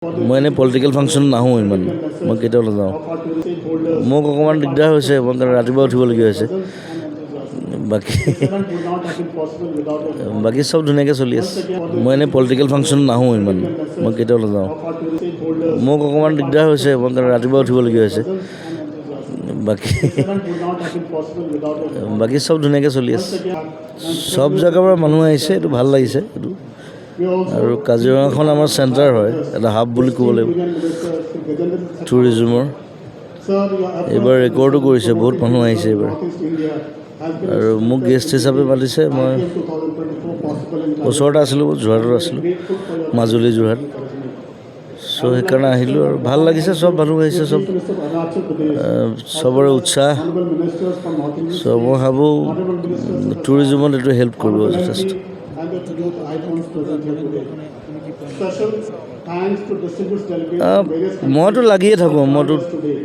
মই এনেই political function নাহোঁ ইমান, মই কেতিয়াও নাযাওঁ। মোক অকণমান দিগদাৰ হৈছে, মই ৰাতিপুৱা উঠিবলগীয়া হৈছে। বাকী চব ধুনীয়াকৈ চলি আছে। মই এনেই পলিটিকেল ফাংচন নাহোঁ ইমান, মই কেতিয়াও নাযাওঁ। মোক অকণমান দিগদাৰ হৈছে, মই ৰাতিপুৱা উঠিবলগীয়া হৈছে। বাকী চব ধুনীয়াকৈ চলি আছে। চব জেগাৰ পৰা মানুহ আহিছে, এইটো ভাল লাগিছে এইটো। আৰু কাজিৰঙাখন আমাৰ চেণ্টাৰ হয়, এটা হাব বুলি ক'ব লাগিব টুৰিজিমৰ। এইবাৰ ৰেকৰ্ডো কৰিছে, বহুত মানুহ আহিছে এইবাৰ। আৰু মোক গেষ্ট হিচাপে মাতিছে। মই ওচৰতে আছিলোঁ, যোৰহাটত আছিলোঁ, মাজুলী যোৰহাট। চ' সেইকাৰণে আহিলোঁ আৰু ভাল লাগিছে, চব মানুহ আহিছে, চবৰে উৎসাহ। চ' মই ভাবোঁ টুৰিজিমত এইটো হেল্প কৰিব যথেষ্ট। মইতো লাগিয়ে থাকোঁ, মইতো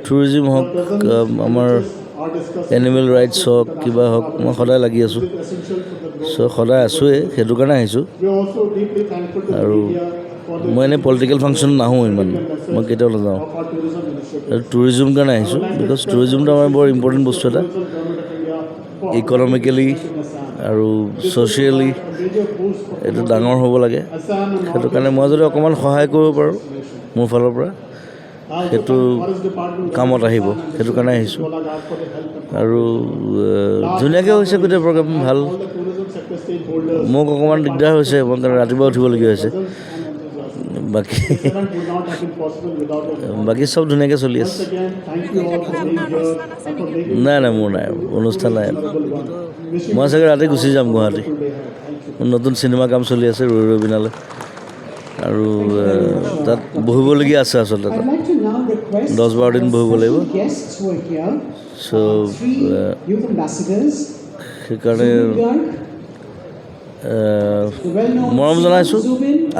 টুৰিজিম হওক, আমাৰ এনিমেল ৰাইটছ হওক, কিবা হওক, মই সদায় লাগি আছোঁ। চ' সদায় আছোঁৱেই, সেইটো কাৰণে আহিছোঁ। আৰু মই এনেই পলিটিকেল ফাংচন নাহোঁ ইমান, মই কেতিয়াও নাযাওঁ। আৰু টুৰিজিম কাৰণে আহিছোঁ, বিকজ টুৰিজিমটো আমাৰ বৰ ইম্পৰ্টেণ্ট বস্তু এটা, ইকনমিকেলি আৰু ছ'চিয়েলি এইটো ডাঙৰ হ'ব লাগে। সেইটো কাৰণে মই যদি অকণমান সহায় কৰিব পাৰোঁ মোৰ ফালৰ পৰা, সেইটো কামত আহিব, সেইটো কাৰণে আহিছোঁ। আৰু ধুনীয়াকৈ হৈছে গোটেই প্ৰগ্ৰেম, ভাল। মোক অকণমান দিগদাৰ হৈছে, মই ৰাতিপুৱা উঠিবলগীয়া হৈছে। বাকী চব ধুনীয়াকৈ চলি আছে। নাই, মোৰ নাই, অনুষ্ঠান নাই। মই চাগে ৰাতি গুচি যাম গুৱাহাটী। নতুন চিনেমা কাম চলি আছে ৰৈ বিনালে, আৰু তাত বহিবলগীয়া আছে আচলতে। তাত 10-12 দিন বহিব লাগিব। চ' সেইকাৰণে মৰম জনাইছোঁ,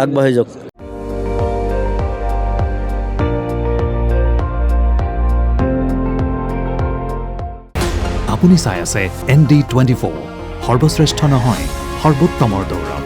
আগবাঢ়ি যাওক। আপুনি চাই আছে ND24, সৰ্বশ্ৰেষ্ঠ নহয়, সৰ্বোত্তমৰ দৌৰ।